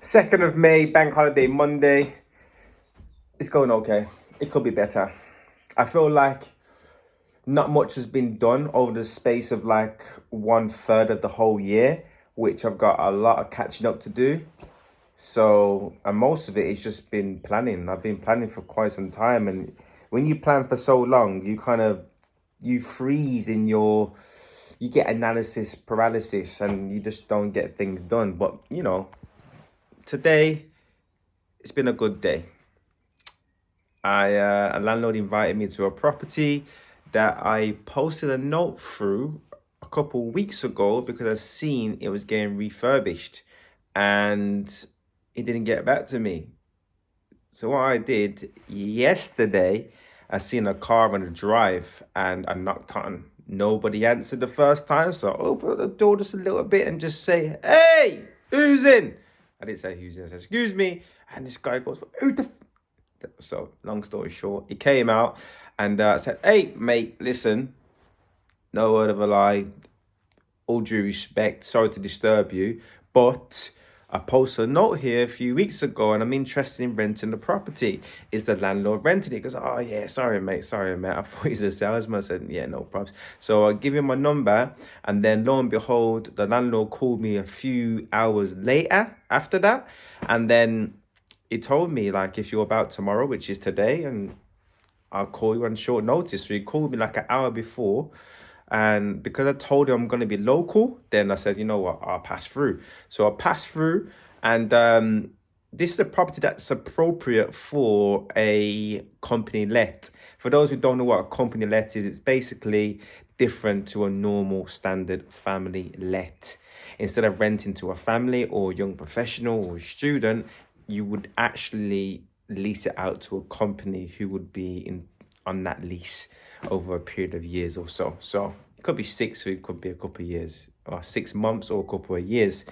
2nd of May, bank holiday Monday. It's going okay. It could be better. I feel like not much has been done over the space of like 1/3 of the whole year, which I've got a lot of catching up to do. So, and most of it has just been planning. I've been planning for quite some time, and when you plan for so long, you freeze in you get analysis paralysis, and you just don't get things done. But today it's been a good day. A landlord invited me to a property that I posted a note through a couple weeks ago because I seen it was getting refurbished, and he didn't get back to me. So what I did yesterday, I seen a car on the drive and I knocked on. Nobody answered the first time, so I opened the door just a little bit and just say, "Hey, who's in?" I didn't say who's in. I said, "Excuse me," and this guy goes, "Who the?" So long story short, he came out and said, "Hey, mate, listen, no word of a lie, all due respect, sorry to disturb you, but I posted a note here a few weeks ago and I'm interested in renting the property. Is the landlord renting it?" He goes, "Oh yeah, sorry mate. I thought he was a salesman." I said, "Yeah, no problems." So I give him my number, and then lo and behold, the landlord called me a few hours later after that, and then he told me, like, if you're about tomorrow, which is today, and I'll call you on short notice. So he called me like an hour before. And because I told him I'm going to be local, then I said, you know what, I'll pass through. So I passed through, and this is a property that's appropriate for a company let. For those who don't know what a company let is, it's basically different to a normal standard family let. Instead of renting to a family or young professional or student, you would actually lease it out to a company who would be in on that lease over a period of years or so. So it could be six, or it could be a couple of years, or 6 months, or a couple of years.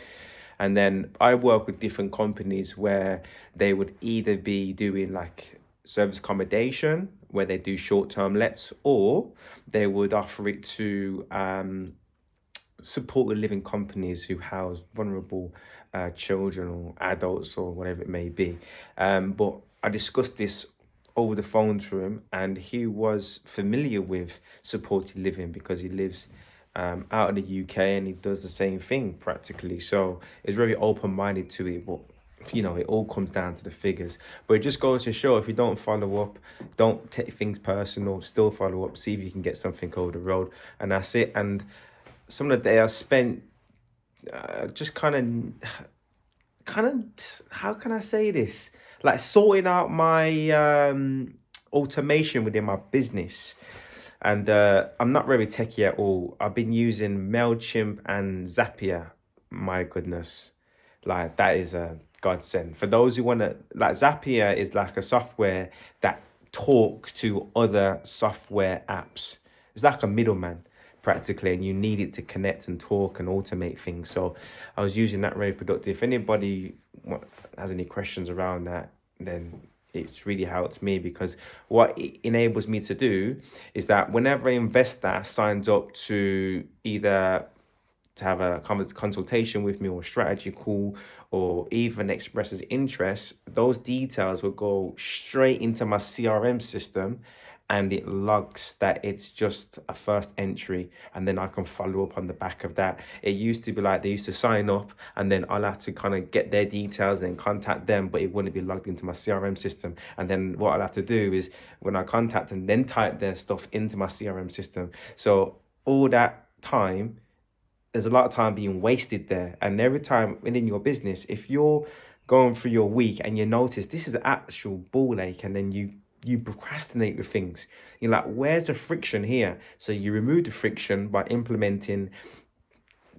And then I work with different companies where they would either be doing like service accommodation, where they do short-term lets, or they would offer it to support the living companies who house vulnerable children or adults or whatever it may be. But I discussed this over the phone to him, and he was familiar with supported living because he lives out of the UK and he does the same thing practically. So he's very open minded to it. But it all comes down to the figures. But it just goes to show, if you don't follow up, don't take things personal, still follow up, see if you can get something over the road. And that's it. And some of the day I spent just how can I say this? Like sorting out my automation within my business. And I'm not very techie at all. I've been using MailChimp and Zapier. My goodness. Like, that is a godsend. For those who want to, like, Zapier is like a software that talks to other software apps. It's like a middleman practically, and you need it to connect and talk and automate things. So I was using that, very productive. If anybody has any questions around that, then it's really helped me, because what it enables me to do is that whenever an investor signs up to either to have a consultation with me or strategy call, or even expresses interest, those details will go straight into my CRM system, and it logs that it's just a first entry, and then I can follow up on the back of that. It used to be like they used to sign up and then I'll have to kind of get their details and then contact them, but it wouldn't be logged into my CRM system. And then what I'll have to do is, when I contact them, then type their stuff into my CRM system. So all that time, there's a lot of time being wasted there. And every time within your business, if you're going through your week and you notice this is an actual ball ache, and then you procrastinate with things, you're like, where's the friction here? So you remove the friction by implementing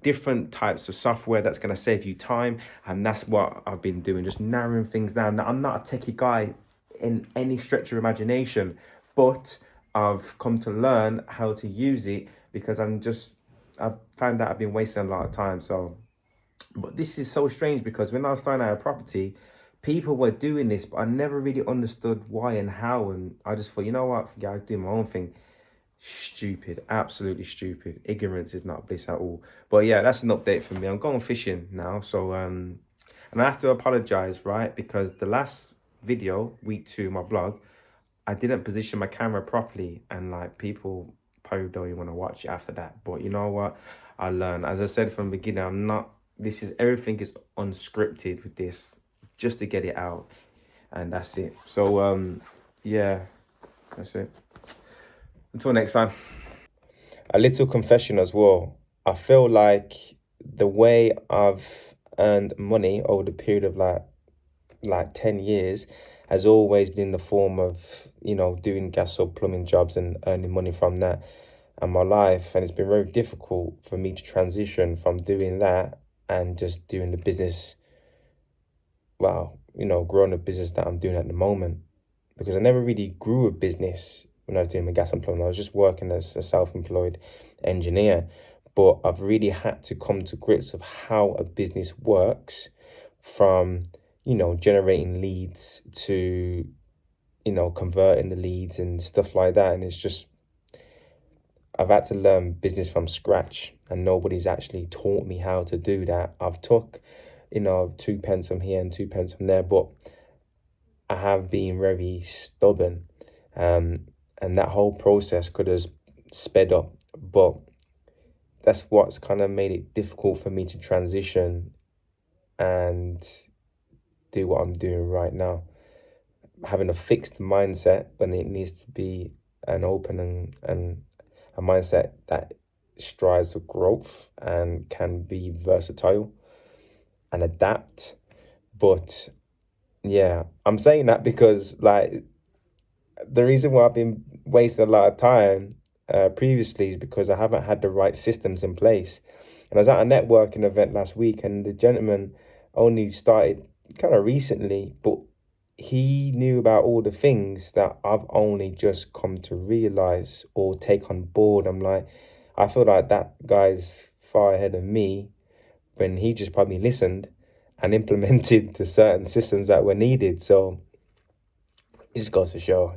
different types of software that's going to save you time. And that's what I've been doing, just narrowing things down. Now, I'm not a techie guy in any stretch of imagination, but I've come to learn how to use it, because I've found out I've been wasting a lot of time. So, but this is so strange, because when I was starting out a property, people were doing this, but I never really understood why and how. And I just thought, you know what, forget, I was doing my own thing. Stupid, absolutely stupid. Ignorance is not bliss at all. But yeah, that's an update for me. I'm going fishing now, so And I have to apologize, right? Because the last video, week 2, my vlog, I didn't position my camera properly, and like people probably don't even want to watch it after that. But you know what? I learned, as I said from the beginning, I'm not, this is, everything is unscripted with this, just to get it out. And that's it. So, yeah, that's it. Until next time. A little confession as well. I feel like the way I've earned money over the period of like 10 years has always been in the form of, doing gas or plumbing jobs and earning money from that and my life. And it's been very difficult for me to transition from doing that and just doing the business, growing the business that I'm doing at the moment. Because I never really grew a business when I was doing my gas and plumbing. I was just working as a self-employed engineer. But I've really had to come to grips of how a business works, from generating leads to converting the leads and stuff like that. And it's just, I've had to learn business from scratch, and nobody's actually taught me how to do that. I've took 2 pence from here and 2 pence from there, but I have been very stubborn, and that whole process could have sped up, but that's what's kind of made it difficult for me to transition and do what I'm doing right now. Having a fixed mindset when it needs to be an open and a mindset that strives for growth and can be versatile and adapt. But yeah, I'm saying that because like the reason why I've been wasting a lot of time previously is because I haven't had the right systems in place. And I was at a networking event last week, and the gentleman only started kind of recently, but he knew about all the things that I've only just come to realize or take on board. I'm like, I feel like that guy's far ahead of me when he just probably listened and implemented the certain systems that were needed. So it just goes to show,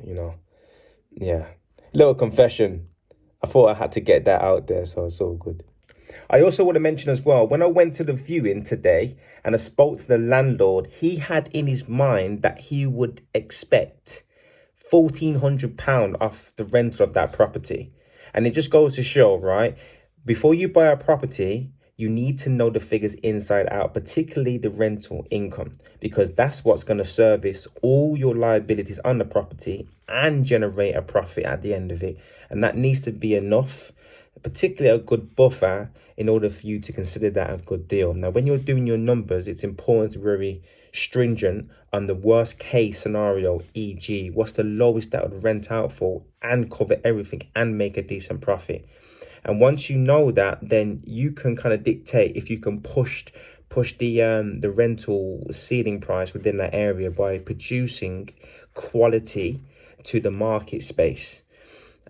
yeah. Little confession. I thought I had to get that out there, so it's all good. I also want to mention as well, when I went to the viewing today and I spoke to the landlord, he had in his mind that he would expect £1,400 off the rental of that property. And it just goes to show, right? Before you buy a property, you need to know the figures inside out, particularly the rental income, because that's what's going to service all your liabilities on the property and generate a profit at the end of it. And that needs to be enough, particularly a good buffer, in order for you to consider that a good deal. Now, when you're doing your numbers, it's important to be very stringent on the worst case scenario, e.g. what's the lowest that would rent out for and cover everything and make a decent profit. And once you know that, then you can kind of dictate if you can push the rental ceiling price within that area by producing quality to the market space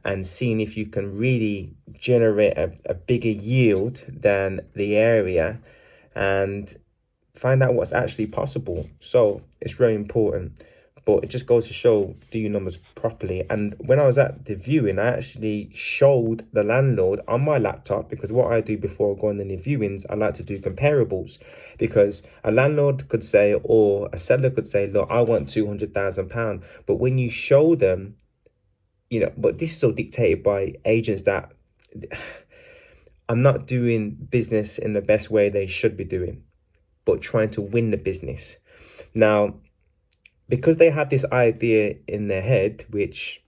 and seeing if you can really generate a bigger yield than the area and find out what's actually possible. So it's very important. But it just goes to show, do your numbers properly. And when I was at the viewing, I actually showed the landlord on my laptop, because what I do before going to the viewings, I like to do comparables. Because a landlord could say, or a seller could say, look, I want £200,000. But when you show them, but this is all dictated by agents that I'm not doing business in the best way they should be doing, but trying to win the business. Now, because they have this idea in their head, which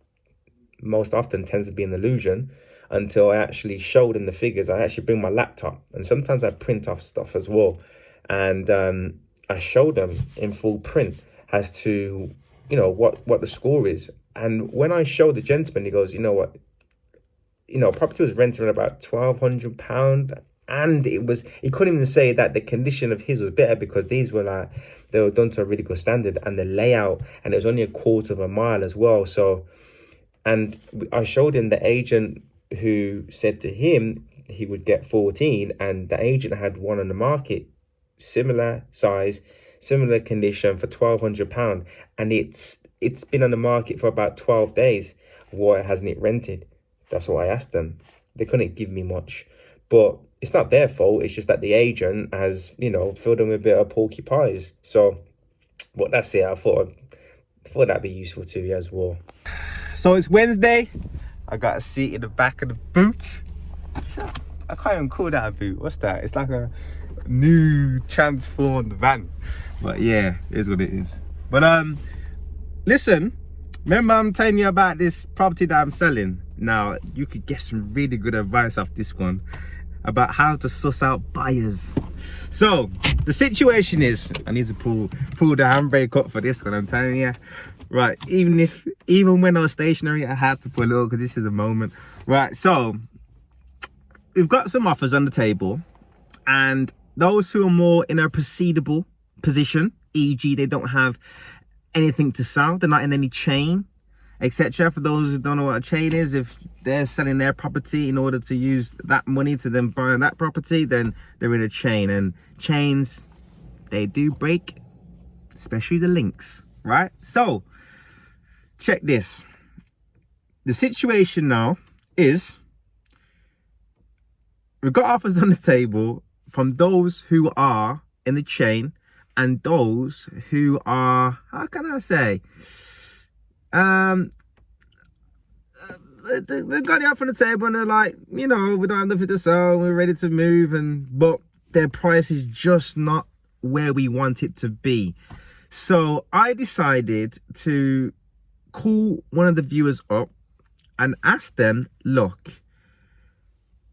most often tends to be an illusion, until I actually show them the figures. I actually bring my laptop, and sometimes I print off stuff as well. And I show them in full print as to, what the score is. And when I show the gentleman, he goes, you know what, property was rented at about £1,200. And he couldn't even say that the condition of his was better, because these were they were done to a really good standard, and the layout, and it was only a quarter of a mile as well. So, and I showed him the agent who said to him he would get 14, and the agent had one on the market, similar size, similar condition, for £1,200, and it's been on the market for about 12 days. Why hasn't it rented? That's what I asked them. They couldn't give me much, but it's not their fault. It's just that the agent has, you know, filled them with a bit of porky pies. So, but that's it. I thought that'd be useful to you as well. So it's Wednesday. I got a seat in the back of the boot. I can't even call that a boot. What's that? It's like a new transformed van. But yeah, it is what it is. But listen, remember I'm telling you about this property that I'm selling? Now, you could get some really good advice off this one about how to suss out buyers. So the situation is, I need to pull the handbrake up for this one, I'm telling you. Right, even when I was stationary, I had to pull it up because this is a moment. Right, so we've got some offers on the table, and those who are more in a proceedable position, e.g. they don't have anything to sell, they're not in any chain, etc. For those who don't know what a chain is, if they're selling their property in order to use that money to then buy that property, then they're in a chain. And chains, they do break, especially the links, right? So check this. The situation now is we've got offers on the table from those who are in the chain and those who are, how can I say, they got it up on the table and they're like, you know, we don't have nothing to sell, we're ready to move, but their price is just not where we want it to be. So I decided to call one of the viewers up and ask them, look,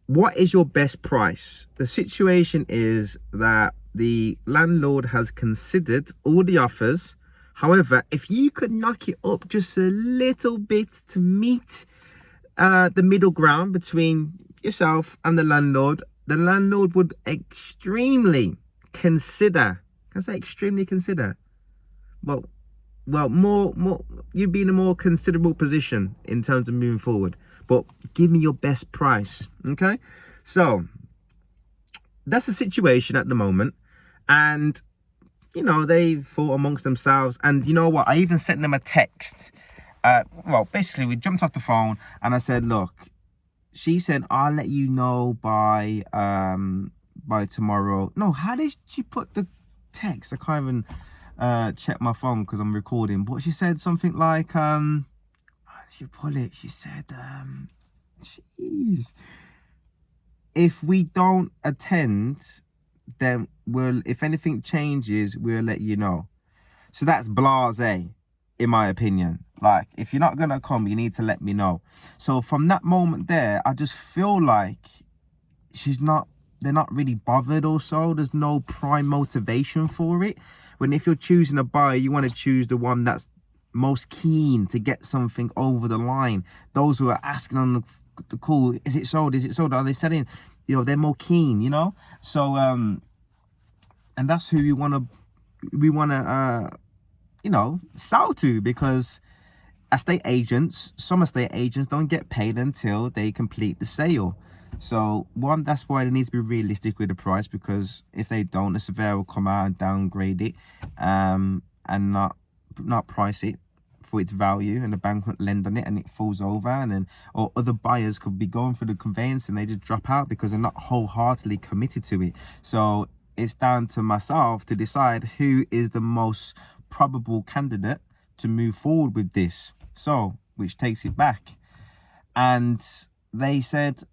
what is your best price? The situation is that the landlord has considered all the offers. However, if you could knock it up just a little bit to meet the middle ground between yourself and the landlord would extremely consider. Can I say extremely consider? Well, more, you'd be in a more considerable position in terms of moving forward. But give me your best price, okay? So that's the situation at the moment, and you know, they thought amongst themselves, and you know what? I even sent them a text. Well, basically, we jumped off the phone, and I said, "Look," she said, "I'll let you know by tomorrow." No, how did she put the text? I can't even check my phone because I'm recording. But she said something like, how did she put it? She said, "Jeez, if we don't attend, then if anything changes, we'll let you know." So that's blasé, in my opinion. Like, if you're not gonna come, you need to let me know. So from that moment there, I just feel like they're not really bothered or so. There's no prime motivation for it. When if you're choosing a buyer, you want to choose the one that's most keen to get something over the line. Those who are asking on the call, is it sold? Is it sold? Are they selling? You know, they're more keen, you know? So, and that's who we want to, you know, sell to, because some estate agents don't get paid until they complete the sale. So one, that's why they need to be realistic with the price, because if they don't, the surveyor will come out and downgrade it, and not price it for its value, and the bank won't lend on it and it falls over, and then or other buyers could be going for the conveyance and they just drop out because they're not wholeheartedly committed to it. So it's down to myself to decide who is the most probable candidate to move forward with this. So, which takes it back. And they said,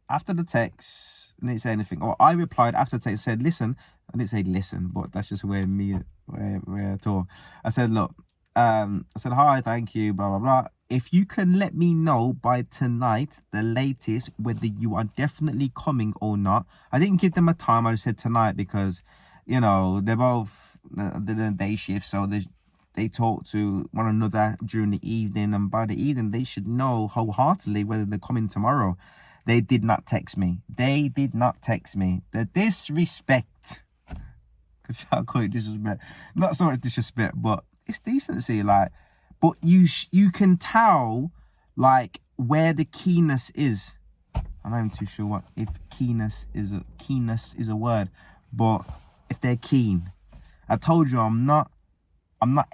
after the text, I didn't say anything. Or I replied after the text, said, listen. I didn't say listen, but that's just where I talk. I said, look, I said, hi, thank you, blah, blah, blah. If you can let me know by tonight, the latest, whether you are definitely coming or not. I didn't give them a time. I just said tonight because, you know, they're both the day shift. So they talk to one another during the evening. And by the evening, they should know wholeheartedly whether they're coming tomorrow. They did not text me. They did not text me. The disrespect. I'll call it disrespect. Not so much disrespect, but it's decency. Like, but you can tell, like, where the keenness is. I'm not even too sure if keenness is a word, but if they're keen. I told you I'm not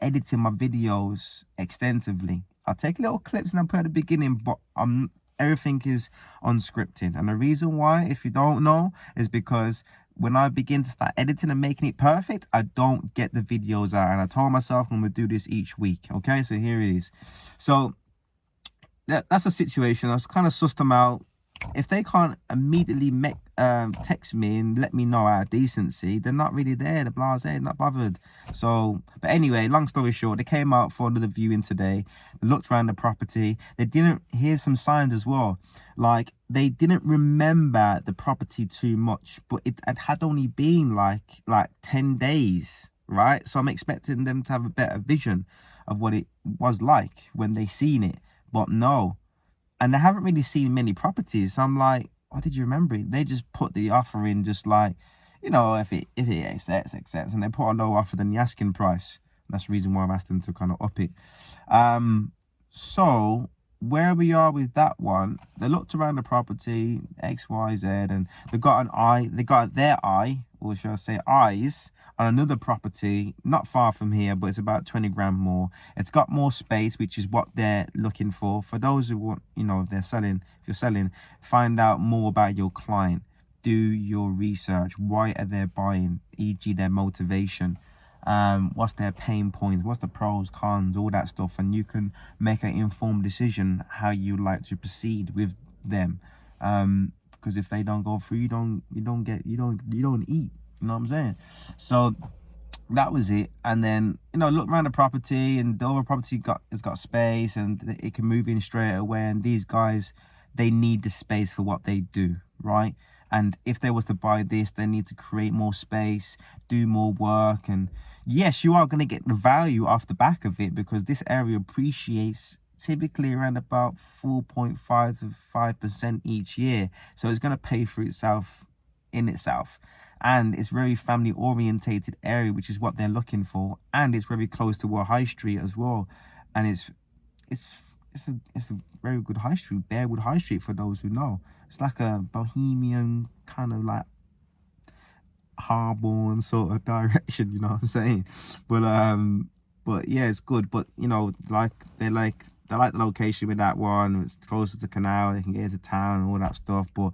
editing my videos extensively. I'll take little clips and I put at the beginning, but I'm Everything is unscripted. And the reason why, if you don't know, is because when I begin to start editing and making it perfect, I don't get the videos out. And I told myself I'm going to do this each week. Okay, so here it is. So that's a situation. I was kind of sussed them out. If they can't immediately text me and let me know out of decency, they're not really there. They're blasé, not bothered. So, but anyway, long story short, they came out for another viewing today. They looked around the property. Here's some signs as well. Like, they didn't remember the property too much, but it had only been like 10 days, right? So I'm expecting them to have a better vision of what it was like when they seen it. But no, and they haven't really seen many properties. So I'm like, what did you remember it? They just put the offer in just like, if it accepts, and they put a lower offer than the asking price. That's the reason why I've asked them to kind of up it. So where we are with that one, they looked around the property, X, Y, Z, and they got their eye, or shall I say eyes, on another property not far from here, but it's about 20 grand more. It's got more space, which is what they're looking for. For those who want, if you're selling, find out more about your client. Do your research. Why are they buying? E.g. their motivation. What's their pain points, what's the pros, cons, all that stuff, and you can make an informed decision how you'd like to proceed with them. Because if they don't go through, you don't eat. You know what I'm saying? So that was it. And then look around the property, and the other property has got space, and it can move in straight away. And these guys, they need the space for what they do, right? And if they was to buy this, they need to create more space, do more work. And yes, you are going to get the value off the back of it, because this area appreciates typically around about 4.5 to 5% each year. So it's going to pay for itself in itself. And it's very family orientated area, which is what they're looking for. And it's very close to a high street as well. And it's a very good high street, Bearwood High Street, for those who know. It's like a bohemian kind of like Harborne sort of direction, you know what I'm saying? But yeah, it's good. But they like the location with that one. It's closer to canal, they can get into town and all that stuff. But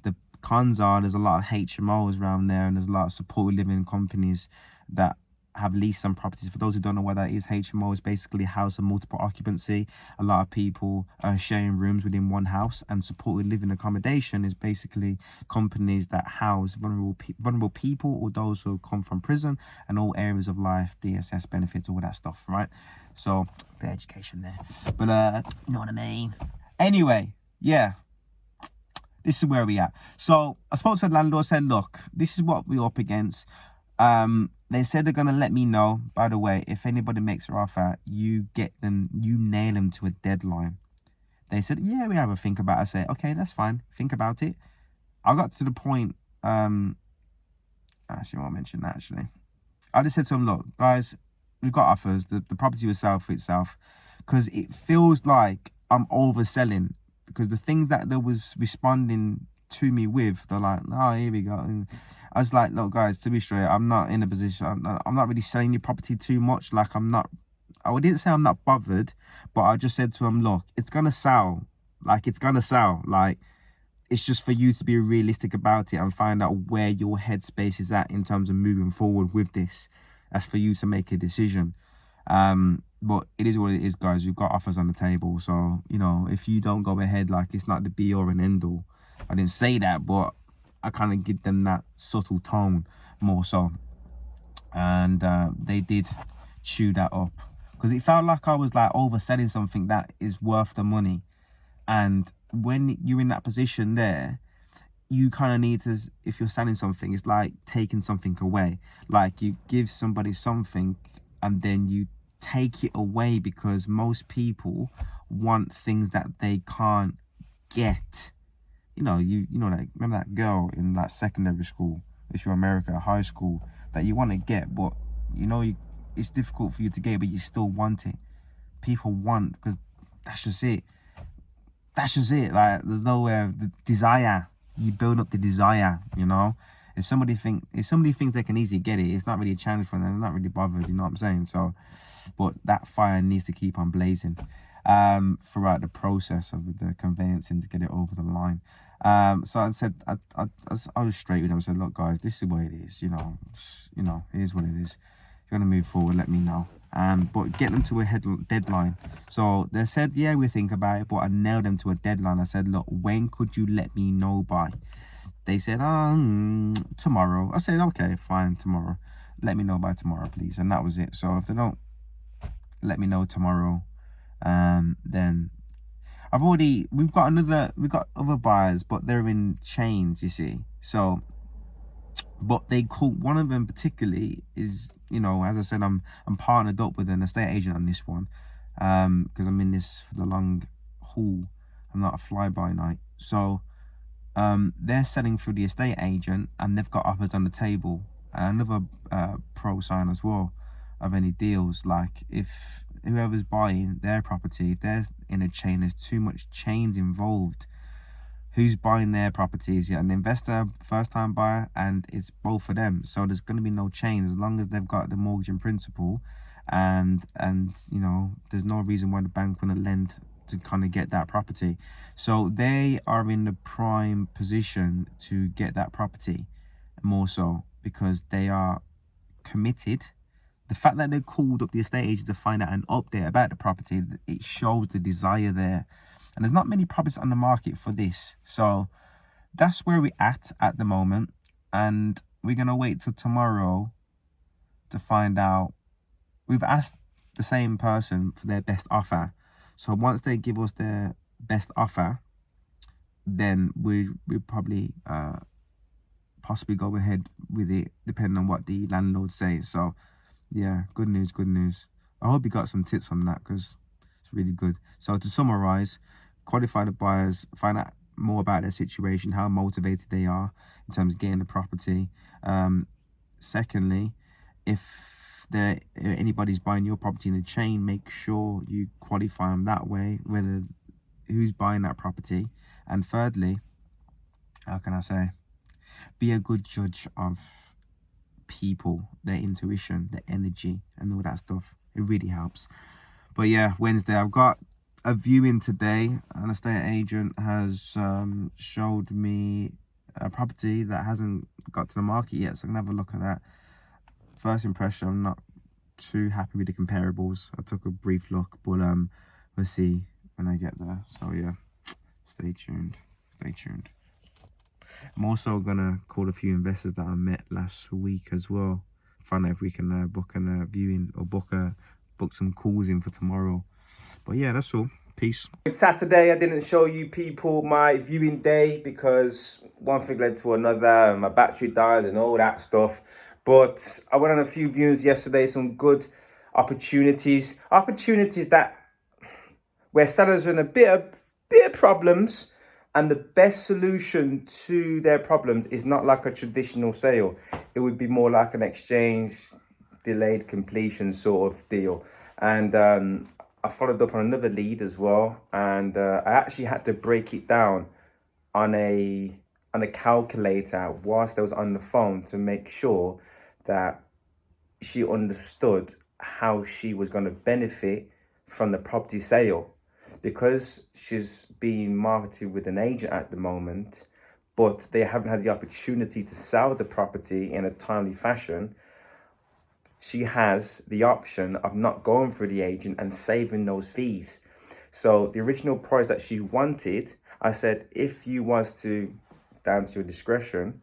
the cons are there's a lot of HMOs around there, and there's a lot of supported living companies that have leased some properties. For those who don't know what that is, HMO is basically a house of multiple occupancy. A lot of people are sharing rooms within one house, and supported living accommodation is basically companies that house vulnerable people, or those who come from prison, and all areas of life, DSS benefits, all that stuff, right? So bit of education there, but you know what I mean. Anyway, yeah, this is where we at. So I spoke to the landlord, said, look, this is what we're up against. They said they're going to let me know, by the way, if anybody makes an offer, you nail them to a deadline. They said, yeah, we have a think about it. I said, okay, that's fine. Think about it. I got to the point, actually, I won't mention that, actually. I just said to them, look, guys, we've got offers. The property will sell for itself, because it feels like I'm overselling, because the things that they was responding to me with, they're like, oh, here we go. And I was like, look, guys, to be straight, I'm not in a position, I'm not really selling your property too much. Like, I didn't say I'm not bothered, but I just said to him, look, it's going to sell. Like, it's going to sell. Like, it's just for you to be realistic about it and find out where your headspace is at in terms of moving forward with this. That's for you to make a decision. But it is what it is, guys. We've got offers on the table. So, if you don't go ahead, like, it's not the be or an end all. I didn't say that, but I kind of give them that subtle tone more so. And they did chew that up, because it felt like I was like overselling something that is worth the money. And when you're in that position there, you kind of need to, if you're selling something, it's like taking something away. Like, you give somebody something and then you take it away, because most people want things that they can't get. Like, remember that girl in like secondary school, if you're America, high school, that you want to get, but it's difficult for you to get, but you still want it. People want, because that's just it. Like, there's no the desire. You build up the desire. If somebody thinks they can easily get it, it's not really a challenge for them. They're not really bothered. You know what I'm saying? So, but that fire needs to keep on blazing. throughout the process of the conveyancing to get it over the line. So I said, I was straight with them. I said, look, guys, this is what it is. Here's what it is. If you're gonna move forward, let me know. But get them to a deadline. So they said, yeah, we think about it, but I nailed them to a deadline. I said, look, when could you let me know by? They said, tomorrow. I said, okay, fine, tomorrow. Let me know by tomorrow, please. And that was it. So if they don't let me know tomorrow, then we've got other buyers, but they're in chains, you see. So, but they called, one of them particularly is, as I said, I'm partnered up with an estate agent on this one, because I'm in this for the long haul. I'm not a fly-by-night. So they're selling through the estate agent, and they've got offers on the table. Another pro sign as well of any deals, like if whoever's buying their property, if they're in a chain, there's too much chains involved. Who's buying their properties? Yeah, an investor, first time buyer, and it's both of them. So there's going to be no chain as long as they've got the mortgage in principle, and there's no reason why the bank wouldn't lend to kind of get that property. So they are in the prime position to get that property, more so because they are committed. The fact that they called up the estate agent to find out an update about the property, it shows the desire there. And there's not many properties on the market for this. So that's where we're at the moment. And we're going to wait till tomorrow to find out. We've asked the same person for their best offer. So once they give us their best offer, then we probably possibly go ahead with it, depending on what the landlord says. So yeah, good news. I hope you got some tips on that, because it's really good. So to summarize, qualify the buyers, find out more about their situation, how motivated they are in terms of getting the property. Secondly, if anybody's buying your property in a chain, make sure you qualify them that way, whether who's buying that property. And thirdly, how can I say, be a good judge of people, their intuition, their energy, and all that stuff. It really helps. But yeah, Wednesday, I've got a viewing today. An estate agent has showed me a property that hasn't got to the market yet, so I'm gonna have a look at that. First impression, I'm not too happy with the comparables. I took a brief look, but we'll see when I get there. So yeah, stay tuned. I'm also gonna call a few investors that I met last week as well. Find out if we can book a viewing or book some calls in for tomorrow. But yeah, that's all. Peace. Saturday, I didn't show you people my viewing day because one thing led to another, and my battery died and all that stuff. But I went on a few viewings yesterday, some good opportunities that where sellers are in a bit of problems, and the best solution to their problems is not like a traditional sale. It would be more like an exchange, delayed completion sort of deal. And I followed up on another lead as well, and I actually had to break it down on a calculator whilst I was on the phone to make sure that she understood how she was going to benefit from the property sale, because she's being marketed with an agent at the moment, but they haven't had the opportunity to sell the property in a timely fashion. She has the option of not going through the agent and saving those fees. So the original price that she wanted, I said, if you was to, down to your discretion,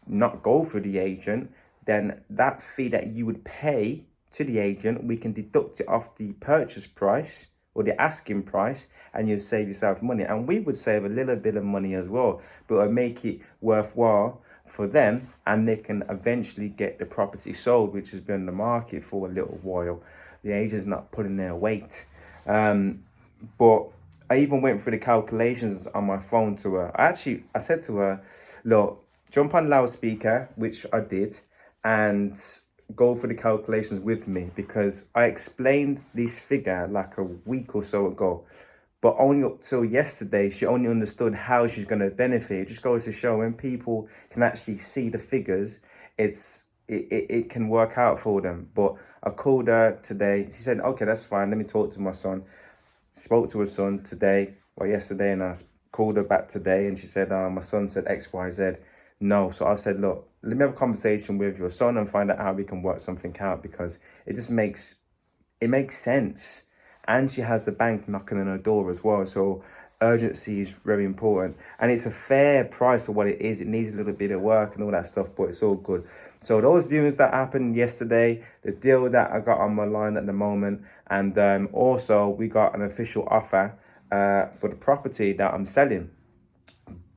not go through the agent, then that fee that you would pay to the agent, we can deduct it off the purchase price or the asking price, and you'd save yourself money. And we would save a little bit of money as well, but it would make it worthwhile for them, and they can eventually get the property sold, which has been on the market for a little while. The agent's not pulling their weight. But I even went through the calculations on my phone to her. I said to her, look, jump on loudspeaker, which I did, and go for the calculations with me, because I explained this figure like a week or so ago, but only up till yesterday she only understood how she's going to benefit. It just goes to show, when people can actually see the figures, it can work out for them. But I called her today. She said, okay, that's fine, let me talk to my son. Spoke to her son today or yesterday, and called her back today, and she said, my son said XYZ. No. So I said, look, let me have a conversation with your son and find out how we can work something out, because it makes sense. And she has the bank knocking on her door as well. So urgency is very important. And it's a fair price for what it is. It needs a little bit of work and all that stuff, but it's all good. So those viewings that happened yesterday, the deal that I got on my line at the moment, and also we got an official offer for the property that I'm selling.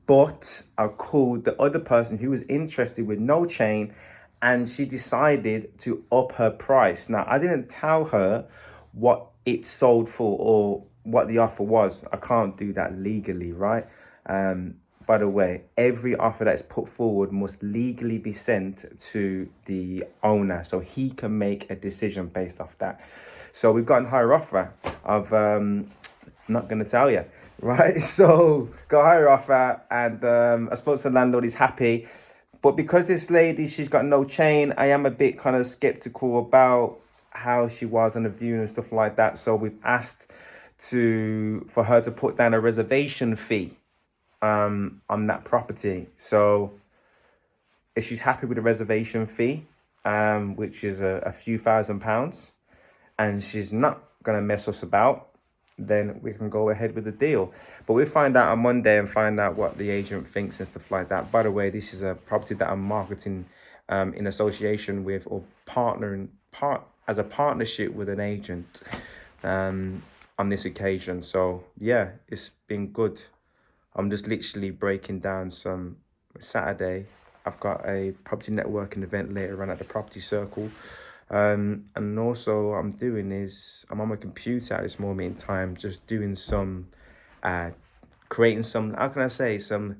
But I called the other person who was interested with no chain, and she decided to up her price. Now, I didn't tell her what it sold for or what the offer was. I can't do that legally, right? By the way, every offer that's put forward must legally be sent to the owner so he can make a decision based off that. So we've got a higher offer of not gonna tell you, right? So got a higher offer, and I spoke to the landlord. He's happy, but because this lady, she's got no chain, I am a bit kind of skeptical about how she was on the viewing and stuff like that. So we've asked for her to put down a reservation fee on that property. So if she's happy with the reservation fee, which is a few £1,000s, and she's not gonna mess us about, then we can go ahead with the deal. But we'll find out on Monday and find out what the agent thinks and stuff like that. By the way, this is a property that I'm marketing in association with, or as a partnership with an agent on this occasion. So yeah, it's been good. I'm just literally breaking down some Saturday. I've got a property networking event later on at the Property Circle. And also what I'm doing is I'm on my computer at this moment in time, just doing some, creating some, how can I say, some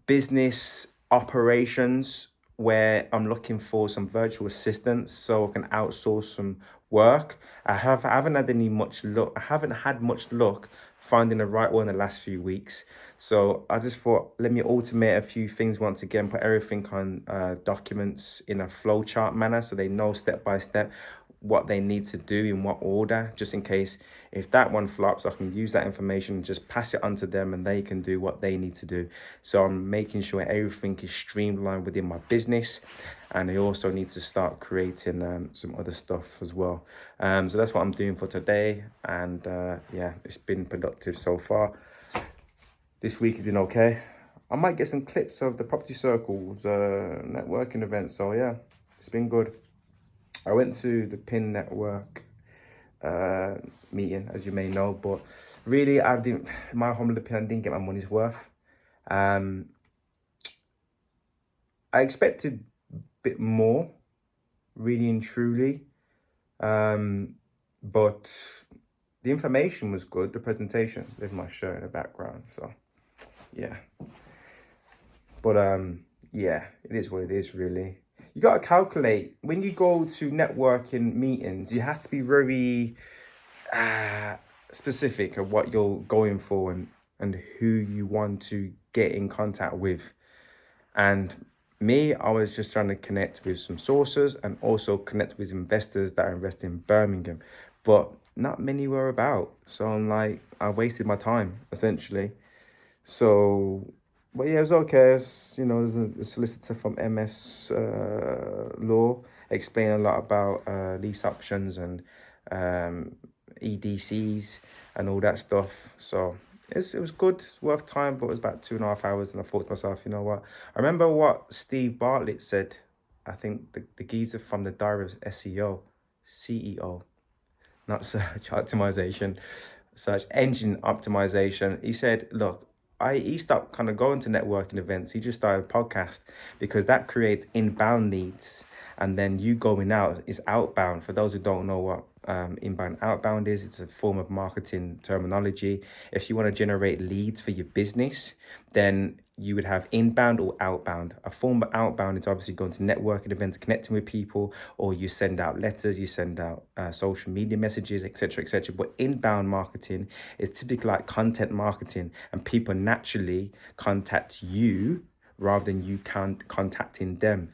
business operations where I'm looking for some virtual assistants so I can outsource some work. I haven't had much luck finding the right one in the last few weeks. So I just thought, let me automate a few things once again, put everything on documents in a flowchart manner so they know step by step what they need to do in what order, just in case if that one flops, I can use that information and just pass it on to them and they can do what they need to do. So I'm making sure everything is streamlined within my business, and I also need to start creating some other stuff as well. So that's what I'm doing for today, and yeah, it's been productive so far. This week has been okay. I might get some clips of the Property Circle's networking event, so yeah, it's been good. I went to the PIN network meeting, as you may know, but really, in my humble opinion, I didn't get my money's worth. I expected a bit more, really and truly, but the information was good. The presentation, there's my shirt in the background, so yeah. But yeah, it is what it is, really. You got to calculate when you go to networking meetings. You have to be very specific of what you're going for and who you want to get in contact with. And me, I was just trying to connect with some sources and also connect with investors that are investing in Birmingham, but not many were about. So I'm like, I wasted my time essentially. So, but yeah, it was okay. There's a solicitor from MS Law explaining a lot about lease options and EDCs and all that stuff. So it was good, it's worth time, but it was about 2.5 hours, and I thought to myself, you know what? I remember what Steve Bartlett said. I think the geezer from the Diary of CEO, not search optimization, search engine optimization. He said, look, he stopped kind of going to networking events. He just started a podcast because that creates inbound leads, and then you going out is outbound. For those who don't know what inbound outbound is, it's a form of marketing terminology. If you want to generate leads for your business, then you would have inbound or outbound. A form of outbound is obviously going to networking events, connecting with people, or you send out letters, you send out social media messages, etc., etc. But inbound marketing is typically like content marketing, and people naturally contact you rather than you contacting them.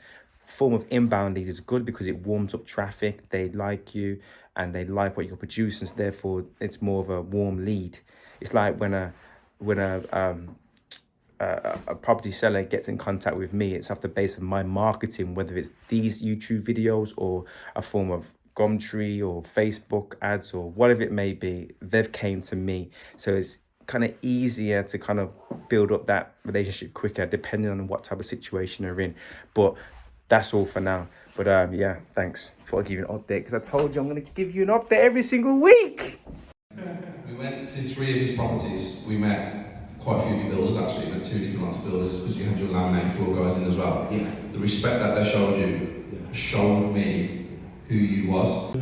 form of inbound leads is good because it warms up traffic. They like you and they like what you're producing. So therefore, it's more of a warm lead. It's like when a property seller gets in contact with me, it's off the base of my marketing, whether it's these YouTube videos or a form of Gumtree or Facebook ads or whatever it may be. They've came to me, so it's kind of easier to kind of build up that relationship quicker, depending on what type of situation they're in. But that's all for now. But yeah, thanks for giving an update, because I told you I'm going to give you an update every single week. We went to 3 of his properties. We met quite a few of your builders actually. We met 2 different lots of builders because you had your laminated floor guys in as well. Yeah. The respect that they showed you showed me who you was.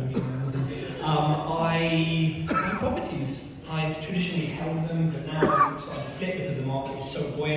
My properties, I've traditionally held them, but now I'm starting to flip because the market is so buoyant.